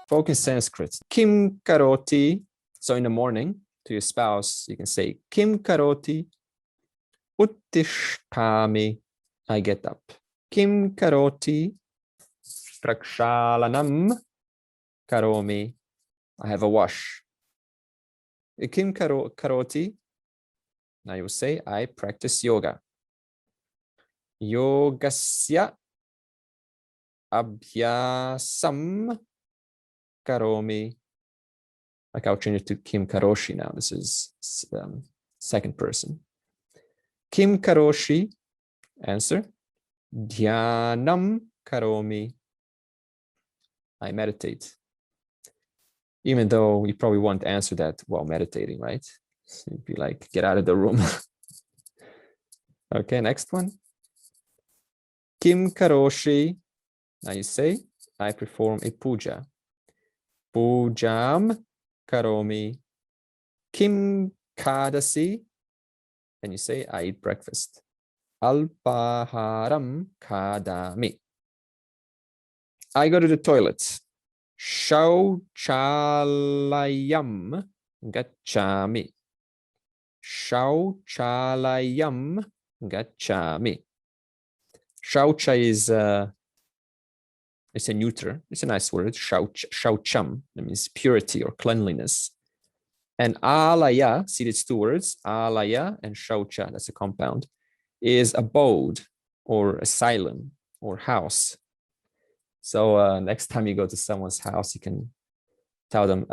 Spoken Sanskrit. Kim karoti. So in the morning to your spouse, you can say Kim karoti uttishtami. I get up. Kim karoti prakshalanam karomi. I have a wash. Kim karoti. Now you will say I practice yoga. Yogasya abhyasam karomi. Like I'll change it to Kim karoshi now. This is second person. Kim karoshi. Answer. Dhyanam karomi. I meditate. Even though you probably won't answer that while meditating, right? So you'd be like, get out of the room. Okay, next one. Kim karoshi. Now you say, I perform a puja. Pujam karomi. Kim kadasi. And you say, I eat breakfast. Alpaharam kadami. I go to the toilet. Shauchalayam gacchami. Shauchalayam gacchami. Shaucha is it's a neuter. It's a nice word. Shaucham. That means purity or cleanliness. And alaya, see these two words, alaya and shaucha, that's a compound, is abode or asylum or house. So next time you go to someone's house, you can tell them,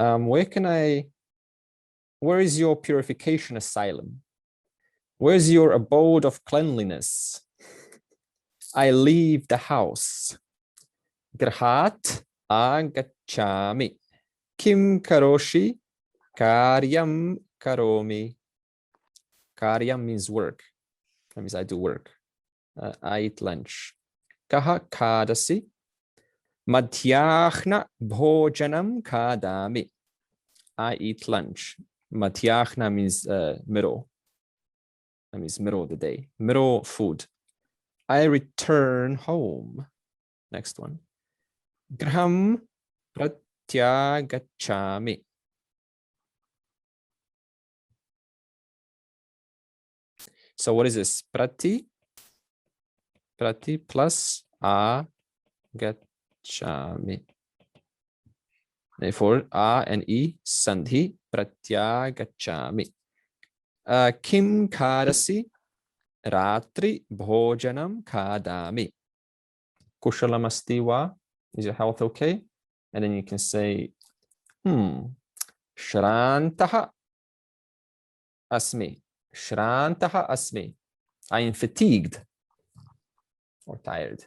where is your purification asylum? Where's your abode of cleanliness? I leave the house. Grahat agacchami. Kim karoshi? Karyam karomi. Karyam means work. That means I do work. I eat lunch. Kaha kadasi. Madhyahna bhojanam kadami. I eat lunch. Madhyahna means middle. That means middle of the day. Middle food. I return home. Next one. Graham pratyagachami. So what is this? Prati plus agachami. Therefore, a and e sandhi pratyagachami. Kim kadasi ratri bhojanam kadami. Kushalamasti va. Is your health okay? And then you can say, Shrantaha asmi. Shrantaha asmi. I am fatigued or tired.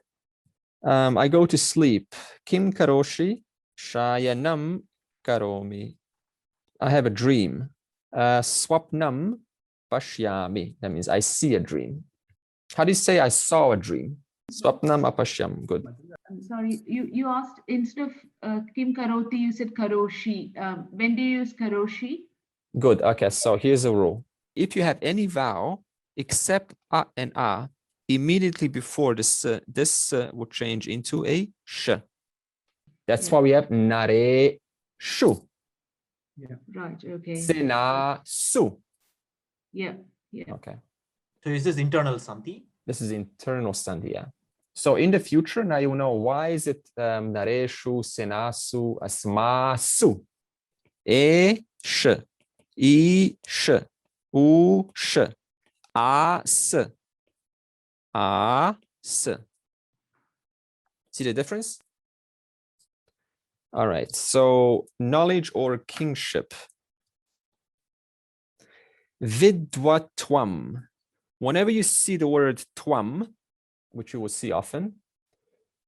I go to sleep. Kim karoshi shayanam karomi. I have a dream. Swapnam pashyami. That means I see a dream. How do you say I saw a dream? Swapnam apashyam. Good. I'm sorry, you asked instead of Kim karoti, you said karoshi. When do you use karoshi? Good. Okay, so here's a rule. If you have any vowel except a and a, immediately before this will change into a sh. That's why we have nare shu. Yeah. Right. Okay. Sena su. Yeah. Yeah. Okay. So is this internal sandhi? This is internal sandhi. Yeah. So in the future, now you know why is it nare shu, sena su, asma su, e sh, I sh, u sh, a s, a s. See the difference? All right. So knowledge or kingship. Vidvatwam. Whenever you see the word twam, which you will see often,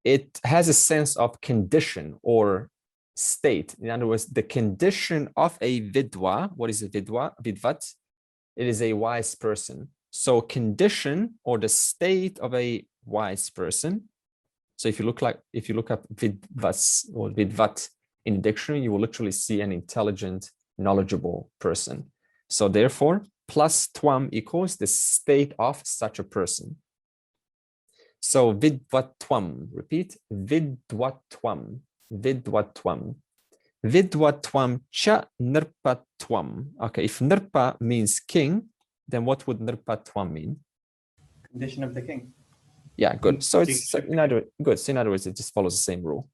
it has a sense of condition or state. In other words, the condition of a vidwa. What is a vidwa? Vidvat. It is a wise person. So condition or the state of a wise person. So if you look up vidvats or vidvat in the dictionary, you will literally see an intelligent, knowledgeable person. So therefore, plus twam equals the state of such a person. So vidvatwam, repeat, vidvatwam, vidvatwam. Vidva tvam cha nirpa tvam. Okay, if nirpa means king, then what would nirpa tvam mean? Condition of the king. Yeah, good. So it's Kingship. in other good. So in other words, it just follows the same rule.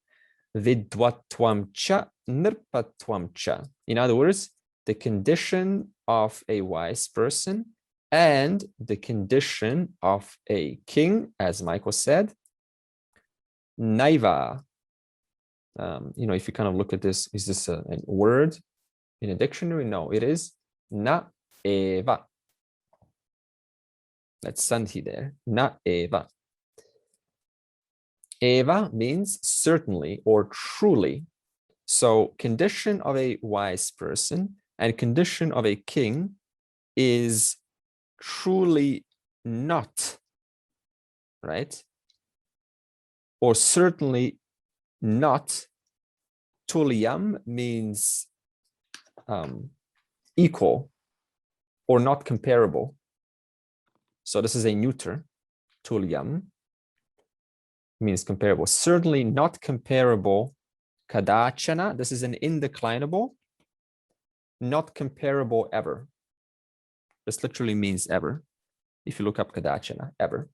Vidva tvam cha nirpa tvam cha. In other words, the condition of a wise person and the condition of a king, as Michael said, naiva. If you kind of look at this, is this a word in a dictionary? No, it is na eva. That's sandhi there. Na eva. Eva means certainly or truly. So condition of a wise person and condition of a king is truly not, right? Or certainly not. Tuliam means equal or not comparable. So this is a neuter. Tuliam means comparable. Certainly not comparable. Kadachana, this is an indeclinable. Not comparable ever. This literally means ever. If you look up kadachana, ever.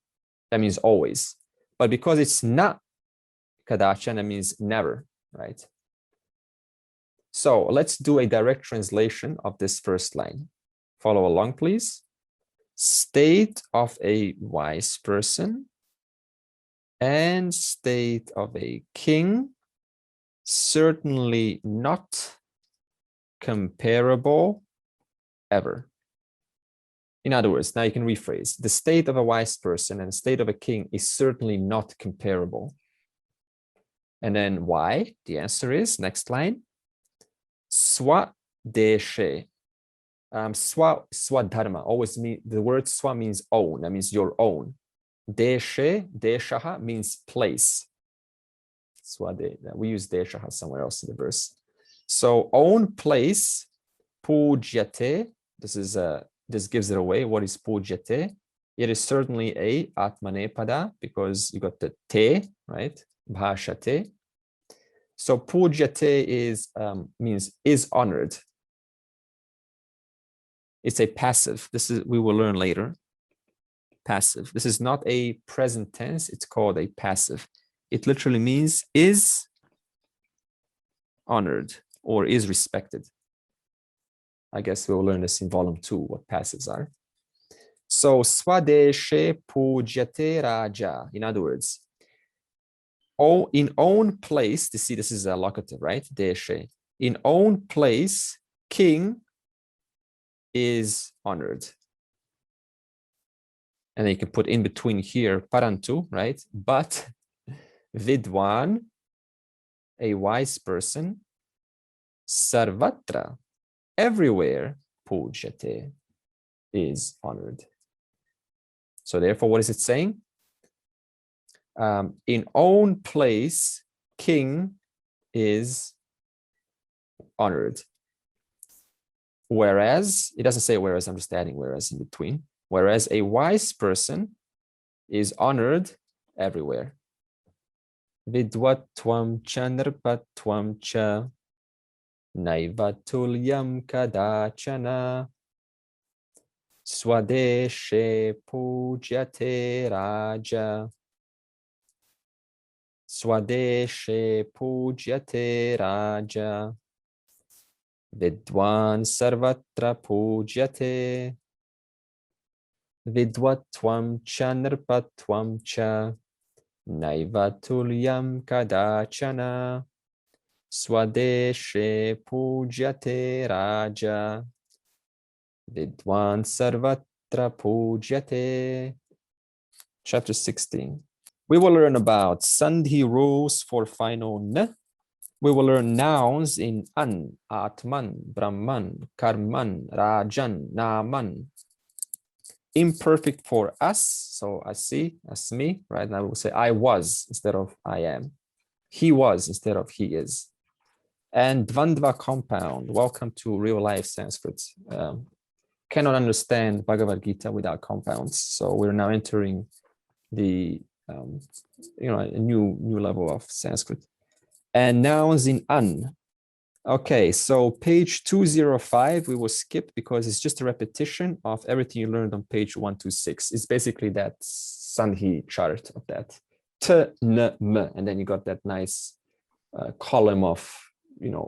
That means always. But because it's not kadachana, means never, right? So let's do a direct translation of this first line. Follow along, please. State of a wise person and state of a king, certainly not comparable ever. In other words, now you can rephrase. The state of a wise person and the state of a king is certainly not comparable. And then why? The answer is, next line, swadeshe. Swadharma always mean, the word swa means own, that means your own. Deshe, deshaha means place. Swade, we use deshaha somewhere else in the verse. So own place, pujyate, this gives it away. What is pujyate? It is certainly a atmanepada because you got the te, right? Bhashate. So pujyate is means is honored. It's a passive. This is, we will learn later. Passive. This is not a present tense. It's called a passive. It literally means is honored or is respected. I guess we'll learn this in volume 2, what passives are. So swadeshe pujyate raja. In other words, in own place, you see this is a locative, right? Deshe. In own place, king is honored. And then you can put in between here parantu, right? But vidwan, a wise person, sarvatra, everywhere, pujyate, is honored. So therefore, what is it saying? In own place, king is honored. Whereas, it doesn't say whereas, I'm just adding whereas in between. Whereas a wise person is honored everywhere. Vidvat tvam cha nirpat tvam cha naivatulyam kadachana swadeshe pujyate raja. Swadeshe pujyate raja. Vidwan sarvatra pujyate. Vidvatvam cha nirpatvam cha naivatulyam kadachana swadeshe pujyate raja. Vidwan sarvatra pujyate. Chapter 16. We will learn about sandhi rules for final n. We will learn nouns in an, atman, brahman, karman, rajan, naman. Imperfect for us, so asi, asmi, right? Now we'll say I was instead of I am. He was instead of he is. And dvandva compound. Welcome to real life Sanskrit. Cannot understand Bhagavad Gita without compounds. So we're now entering the a new level of Sanskrit. And nouns in an. Okay, so page 205 we will skip because it's just a repetition of everything you learned on page 126. It's basically that Sandhi chart of that T, N, M, and then you got that nice column of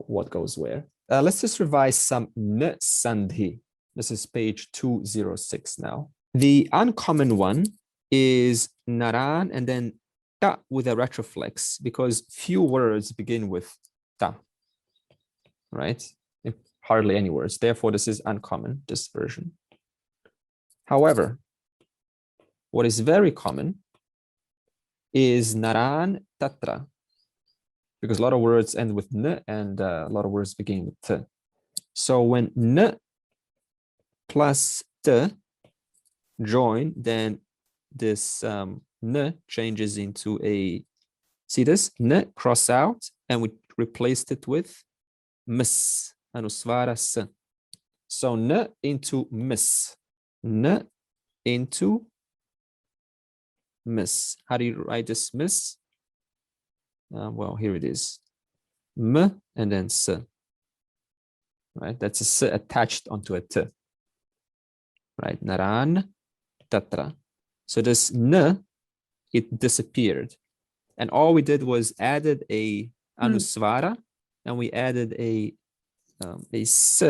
what goes where. Let's just revise some N Sandhi. This is page 206 now. The uncommon one is Naran and then Ta with a retroflex because few words begin with Ta. Right? Hardly any words. Therefore, this is uncommon, this version. However, what is very common is Naran Tatra, because a lot of words end with N and a lot of words begin with T. So when N plus T join, then this N changes into a, see this? N cross out, and we replaced it with Mis, Anusvara S. So N into Mis, N into Mis. How do you write this Mis? Well, here it is. M and then S. Right? That's a S attached onto a T. Right? Naran, Tatra. So this N, it disappeared. And all we did was added a Anusvara, and we added a S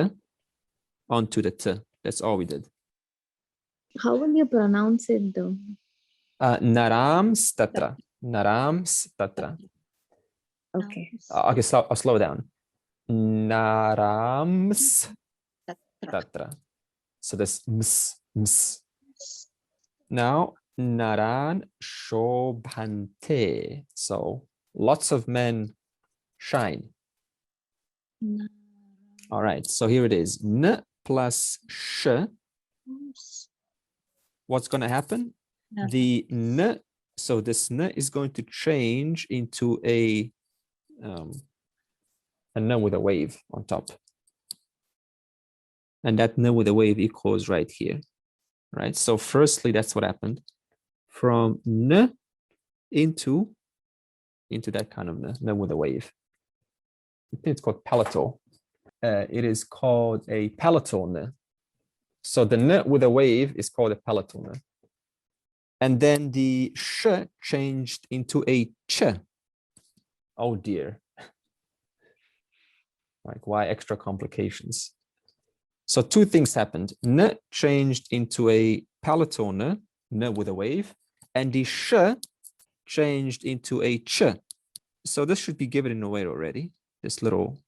onto the T. That's all we did. How will you pronounce it though? Narams Tatra. Narams Tatra. Okay. Okay, I'll slow down. Narams Tatra. So this ms. Now, Naran Shobhante. So lots of men shine. All right, so here it is. N plus sh. What's going to happen? The N, so this N is going to change into a N with a wave on top. And that N with a wave equals right here, right? So firstly, that's what happened. From N into that kind of N with a wave. I think it's called palatal. It is called a palatal N. So the N with a wave is called a palatal N. And then the sh changed into a ch. Oh dear. Like, why extra complications? So two things happened. N changed into a palatal N with a wave, and the sh changed into a ch. So this should be given away already, this little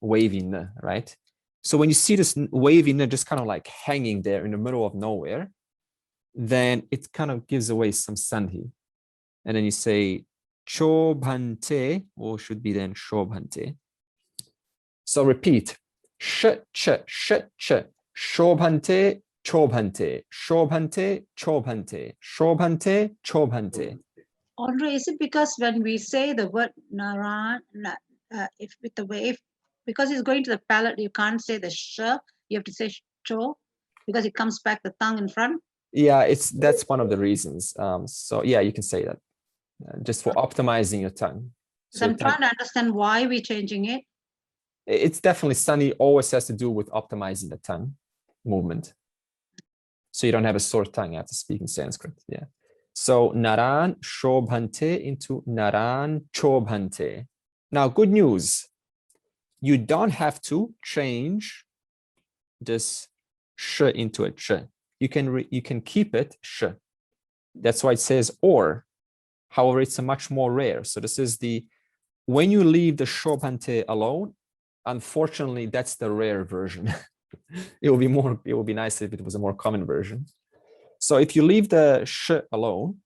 wavy N, right? So when you see this wavy N just kind of like hanging there in the middle of nowhere, then it kind of gives away some sandhi. And then you say chobhante, or should be then shobhante. So repeat. Sh, ch, shobhante, chobhante, shobhante, chobhante, shobhante, chobhante. Andre, is it because when we say the word naran, if with the wave, because it's going to the palate, you can't say the sh, you have to say cho, because it comes back the tongue in front? Yeah, that's one of the reasons. So yeah, you can say that, just for optimizing your tongue. So I'm trying to understand why we're changing it. It's definitely, Sunny always has to do with optimizing the tongue movement. So you don't have a sore tongue after speaking Sanskrit. Yeah. So Naran Shobhante into Naran Chobhante. Now, good news. You don't have to change this sh into a ch. You can keep it sh. That's why it says or. However, it's a much more rare. So this is when you leave the Shobhante alone, unfortunately, that's the rare version. It would be nice if it was a more common version. So if you leave the sh alone,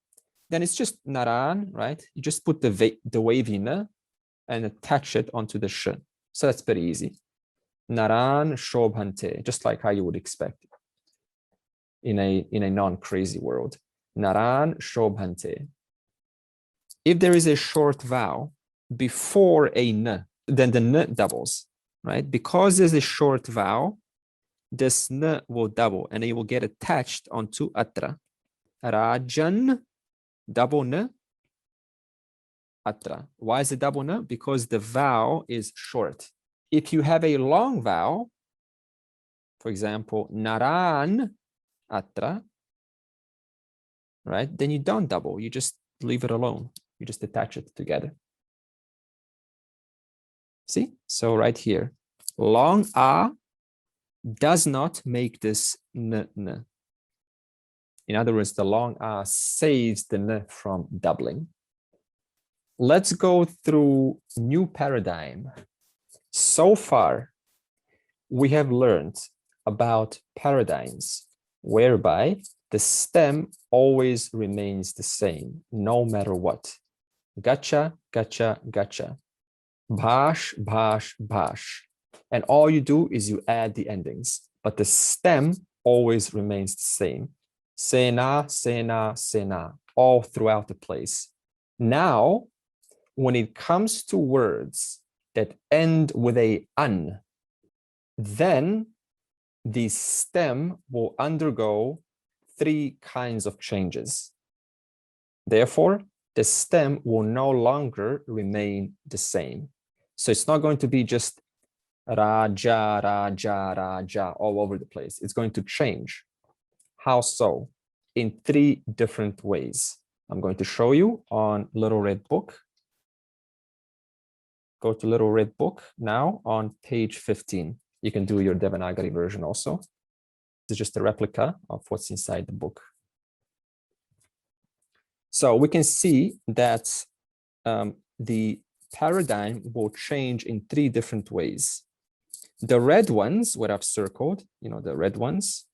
then it's just naran, right? You just put the wavy n and attach it onto the sh. So that's pretty easy. Naran shobhante, just like how you would expect in a non-crazy world. Naran shobhante. If there is a short vowel before a n, then the n doubles, right? Because there's a short vowel, this n will double and it will get attached onto atra. Rajan, double n, atra. Why is it double n? Because the vowel is short. If you have a long vowel, for example, naran atra, right? Then you don't double, you just leave it alone. You just attach it together. See? So right here, long a does not make this n, n. In other words, the long a saves the n from doubling. Let's go through new paradigm. So far, we have learned about paradigms whereby the stem always remains the same, no matter what. Gacha, gacha, gacha. Bhash, bhash, bhash. And all you do is you add the endings, but the stem always remains the same. Sena, sena, sena, all throughout the place. Now, when it comes to words that end with a an, then the stem will undergo 3 kinds of changes. Therefore, the stem will no longer remain the same. So it's not going to be just raja, raja, raja all over the place. It's going to change. How so? In 3 different ways. I'm going to show you on Little Red Book. Go to Little Red Book now on page 15. You can do your Devanagari version also. It's just a replica of what's inside the book. So we can see that the paradigm will change in 3 different ways. The red ones, what I've circled, you know, the red ones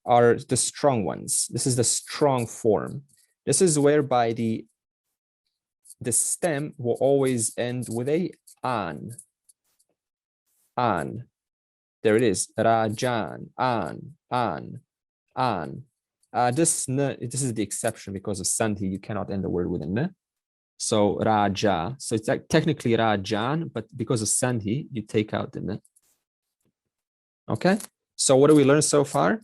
are the strong ones. This is the strong form. This is whereby the stem will always end with a an. An. There it is. Rajan, an. This is the exception because of sandhi. You cannot end the word with a n. So raja. So it's like technically rajan, but because of sandhi, you take out the n. Okay. So what do we learn so far?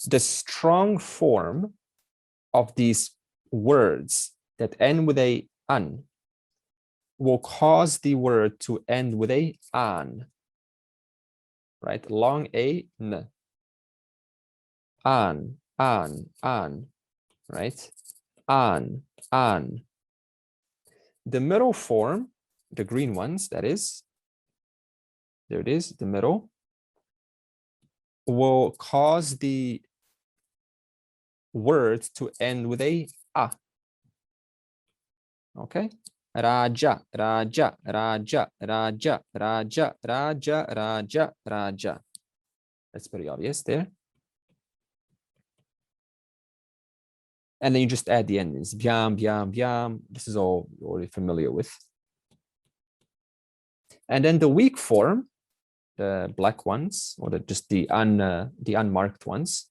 The strong form of these words that end with a an will cause the word to end with a an. Right? Long a, n. An, right? An. The middle form, the green ones, that is, there it is, the middle, will cause the word to end with a Okay? Raja, raja, raja, raja, raja, raja, raja, raja. That's pretty obvious there. And then you just add the endings. Byam, byam, byam. This is all you're already familiar with. And then the weak form, the black ones, or just the unmarked ones,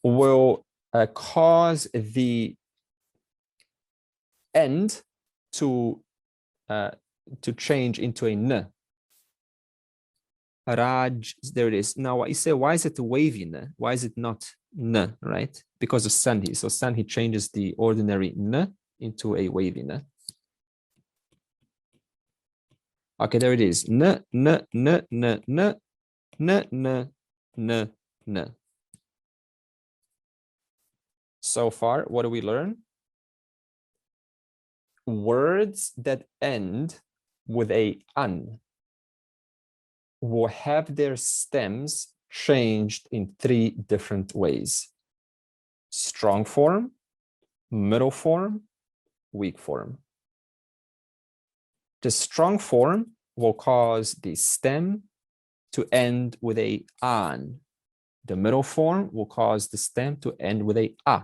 will cause the end to change into a n. Raj, there it is. Now, you say, why is it a wavy n? Why is it not n, right? Because of sandhi. So sandhi changes the ordinary n into a wavy n. Okay, there it is. N, n, n, n, n, n, n, n, n. So far, what do we learn? Words that end with a an will have their stems changed in 3 different ways. Strong form, middle form, weak form. The strong form will cause the stem to end with a an. The middle form will cause the stem to end with a a.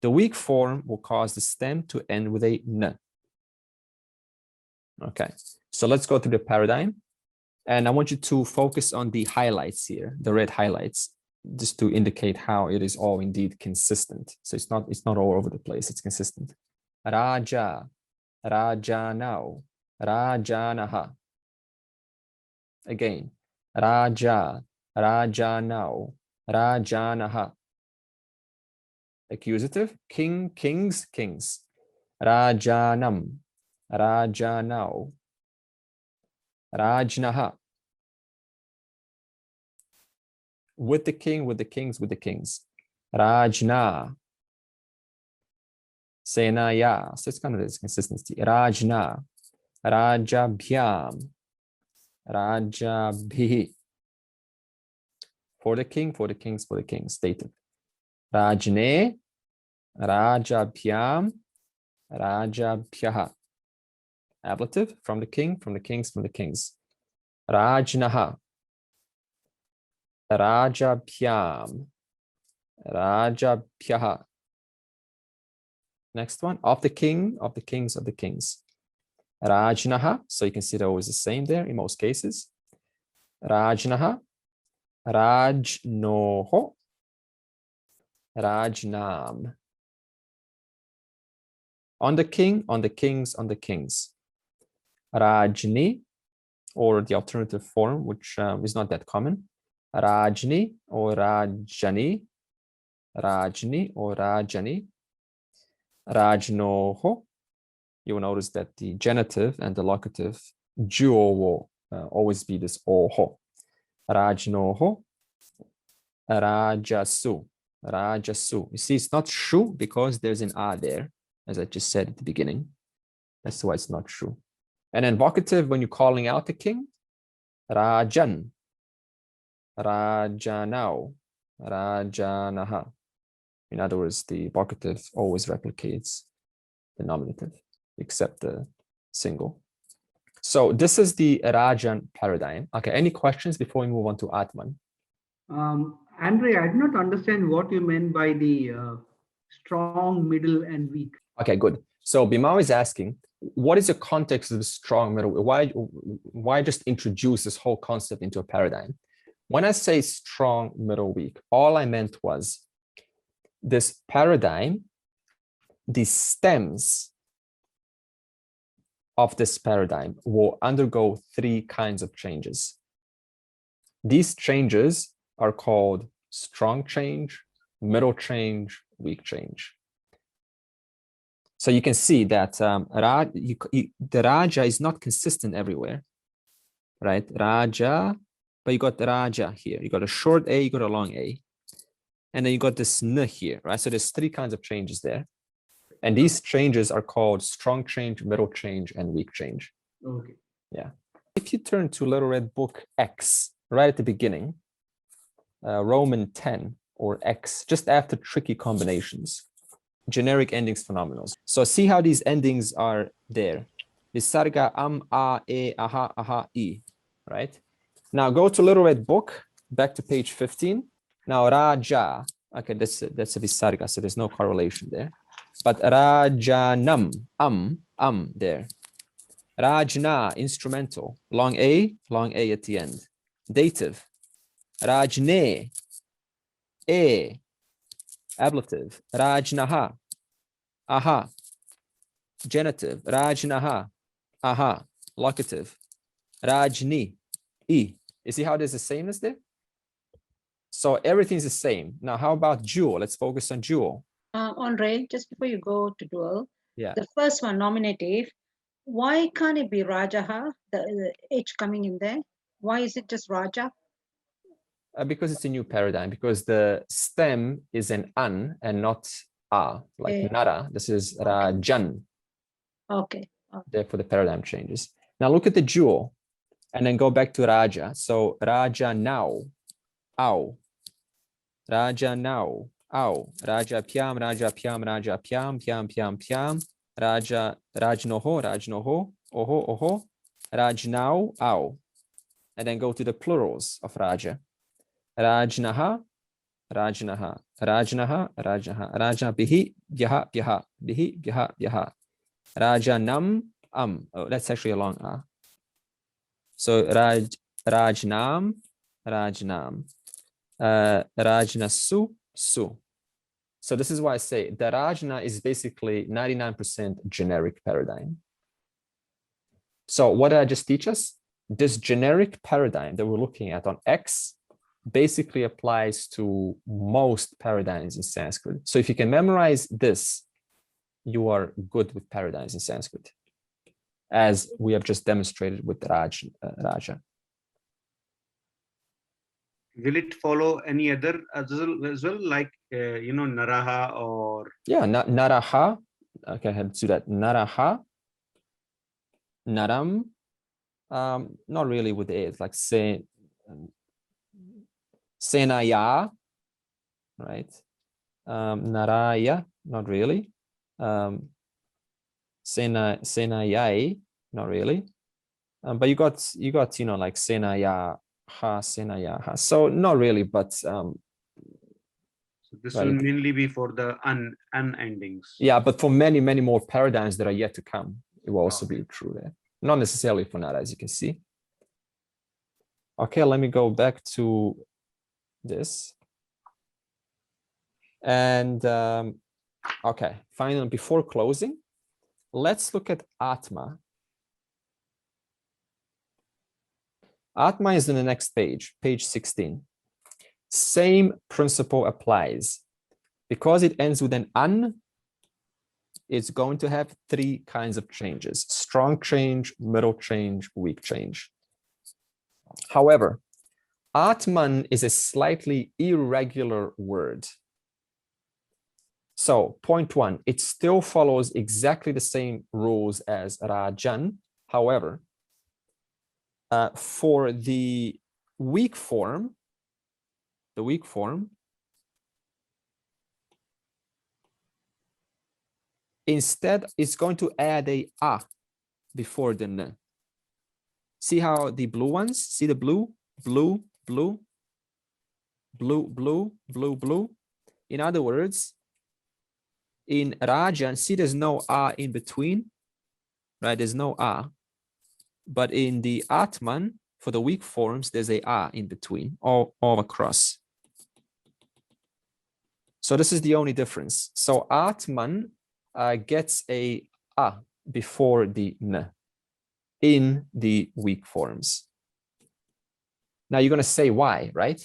The weak form will cause the stem to end with a n. Okay, so let's go through the paradigm. And I want you to focus on the highlights here, the red highlights, just to indicate how it is all indeed consistent. So it's not all over the place, it's consistent. Raja, Rajanao, Rajanaha. Again, Raja, Rajanao, Rajanaha. Accusative, king, kings, kings. Rajanam, Rajanau. Rajnaha. With the king, with the kings, with the kings. Rajna. Senaya. So it's kind of this consistency. Rajna. Rajabhyam. Rajabhi. For the king, for the kings, for the kings. Stated. Rajne. Rajabhyam. Rajabhyaha. Ablative. From the king, from the kings, from the kings. Rajnaha. Rajabhyam. Rajabhyaha. Next one, of the king, of the kings, of the kings. Rajnaha, so you can see they're always the same there in most cases. Rajnaha, Rajnoho, Rajnam. On the king, on the kings, on the kings. Rajni, or the alternative form, which is not that common. Rajni or Rajani, Rajni or Rajani. Rajnoho, you will notice that the genitive and the locative duo will always be this oho. Rajnoho, Rajasu, Rajasu. You see, it's not shu because there's an a there, as I just said at the beginning. That's why it's not shu. And then vocative, when you're calling out the king, Rajan, Rajanau, Rajanaha. In other words, the vocative always replicates the nominative, except the single. So this is the Rajan paradigm. Okay, any questions before we move on to Atman? Andre, I did not understand what you meant by the strong, middle, and weak. Okay, good. So Bimao is asking, what is the context of the strong middle? Why just introduce this whole concept into a paradigm? When I say strong, middle, weak, all I meant was this paradigm, the stems of this paradigm will undergo three kinds of changes. These changes are called strong change, middle change, weak change. So you can see that the Raja is not consistent everywhere, right? Raja, but you got the Raja here. You got a short A, you got a long A. And then you got this N here, right? So there's three kinds of changes there. And these changes are called strong change, middle change, and weak change. Okay. Yeah. If you turn to Little Red Book X, right at the beginning, Roman 10 or X, just after tricky combinations, generic endings phenomenals. So see how these endings are there. Visarga, a, e, aha, aha, e, right? Now go to Little Red Book, back to page 15. Now Raja, okay, that's a Visarga, so there's no correlation there. But Rajanam, there. Rajna, instrumental, long A at the end. Dative. Rajne, A, ablative. Rajnaha, aha. Genitive. Rajnaha, aha. Locative. Rajni, E. You see how there's the sameness there? So everything's the same. Now, how about dual? Let's focus on dual. Andre, just before you go to dual, Yeah. the first one, nominative, why can't it be Rajaha, the H coming in there? Why is it just Raja? Because it's a new paradigm, because the stem is an an and not a, like Okay. nara. This is Rajan. Okay. Therefore, the paradigm changes. Now look at the dual and then go back to Raja. So Raja now, ow. Raja now, ow. Raja pyam, Raja pyam, Raja pyam, pyam, pyam, pyam. Raja, Rajnoho, oho. Rajnau, ow. And then go to the plurals of Raja. Rajnaha, Rajnaha, Raja bihi, byaha, byaha. Rajanam, oh, that's actually a long a. So Rajnam, Rajnasu, su. So this is why I say the Rajna is basically 99% generic paradigm. So what did I just teach us? This generic paradigm that we're looking at on X basically applies to most paradigms in Sanskrit. So if you can memorize this, you are good with paradigms in Sanskrit. as we have just demonstrated with Raja. Will it follow any other as well, like Naraha or? Yeah, Naraha. Okay, I have to do that. Naraha, Naram. Not really with the A. It's like Senaya, right? Naraya, not really. Senayai, not really. But you got like Senaya ha, Senaya ha. So not really, but So this right. will mainly be for the un endings. Yeah, but for many more paradigms that are yet to come, it will also be true there. Not necessarily for Nara, as you can see. Okay, let me go back to this. And okay, finally, before closing, let's look at Atma. Atma is in the next page, page 16. Same principle applies. Because it ends with an an, it's going to have three kinds of changes: strong change, middle change, weak change. However, Atman is a slightly irregular word. So point one, it still follows exactly the same rules as Rajan. However, for the weak form, instead it's going to add a before the n. See how the blue ones, see the blue, blue, blue, blue, blue, blue, blue. In other words, in Rajan, see there's no in between, right? There's no But in the Atman, for the weak forms, there's a in between, all across. So this is the only difference. So Atman gets a before the n in the weak forms. Now you're going to say why, right?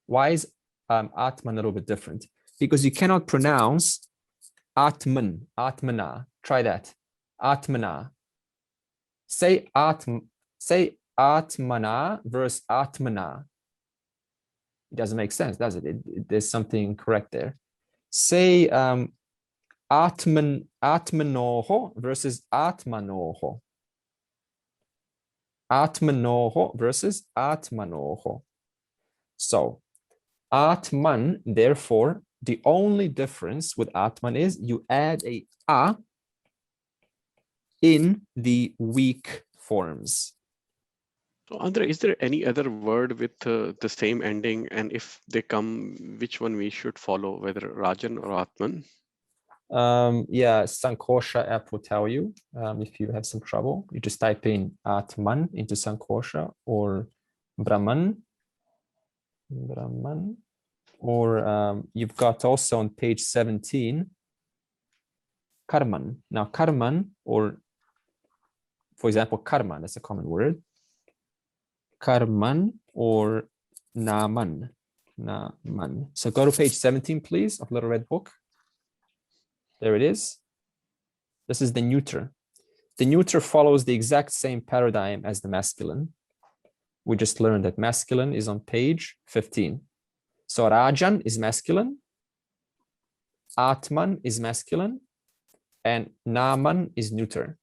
Why is Atman a little bit different? Because you cannot pronounce Atman, Atmana. Try that. Atmana. Say Atmana versus Atmana. It doesn't make sense, does it? There's something incorrect there. Say Atmanoho versus Atmanoho. Atmanoho versus Atmanoho. So Atman, therefore, the only difference with Atman is you add a in the weak forms. So Andre, is there any other word with the same ending? And if they come, which one we should follow, whether Rajan or Atman? Yeah, Sankosha app will tell you if you have some trouble. You just type in Atman into Sankosha or Brahman, or you've got also on page 17, Karman. Now Karman, or for example, Karman, that's a common word. Karman or Naman. So go to page 17, please, of Little Red Book. There it is. This is the neuter. The neuter follows the exact same paradigm as the masculine. We just learned that masculine is on page 15. So Rajan is masculine, Atman is masculine, and Naman is neuter.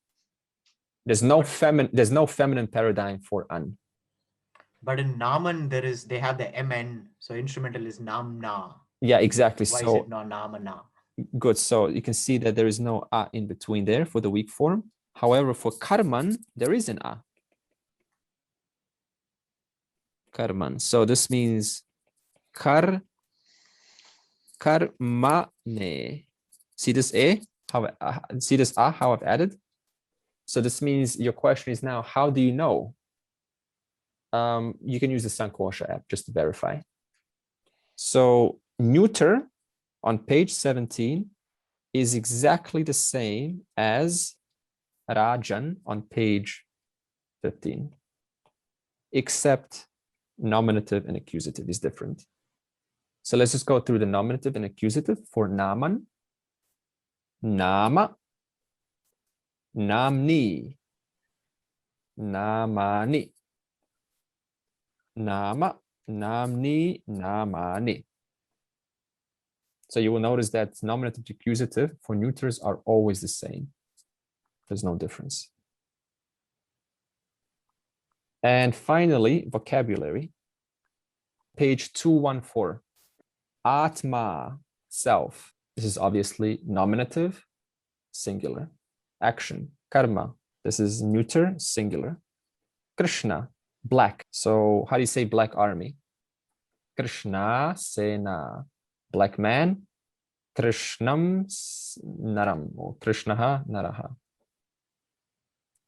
There's no feminine paradigm for an. But in Naman, they have the MN, so instrumental is Namna. Yeah, exactly. Why so is it not Namana? Good. So you can see that there is no in between there for the weak form. However, for Karman, there is an Karman. So this means karmane. See this see this how I've added? So this means your question is now, how do you know? You can use the Sankosha app just to verify. So neuter on page 17 is exactly the same as Rajan on page 15, except nominative and accusative is different. So let's just go through the nominative and accusative for Naman. Nama, Namni, namani. Nama, namni, namani. So you will notice that nominative to accusative for neuters are always the same. There's no difference. And finally, vocabulary. Page 214. Atma, self. This is obviously nominative, singular. Action, karma. This is neuter, singular. Krishna, black. So how do you say black army? Krishna Sena. Black man. Krishnam Naram, or Krishnaha Naraha.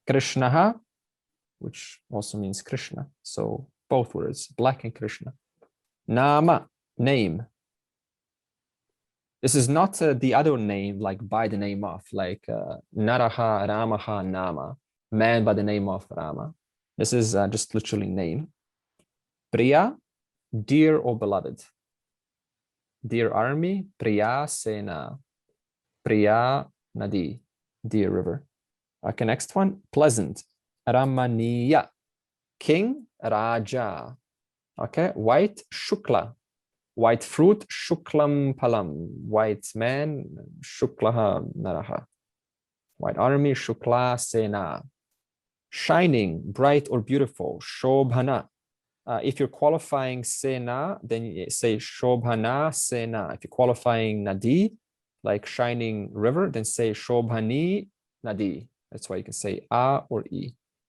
Krishnaha, which also means Krishna. So both words, black and Krishna. Nama, name. This is not the other name, like by the name of, like Naraha, Ramaha, Nama, man by the name of Rama. This is just literally name. Priya, dear or beloved. Dear army, Priya Sena. Priya Nadi, dear river. Okay, next one, pleasant. Ramaniya, king, Raja. Okay, white, Shukla. White fruit, Shuklam Palam. White man, Shuklaha Naraha. White army, Shukla Sena. Shining, bright or beautiful, Shobhana. If you're qualifying Sena, then you say Shobhana Sena. If you're qualifying Nadi, like shining river, then say Shobhani Nadi. That's why you can say A or E.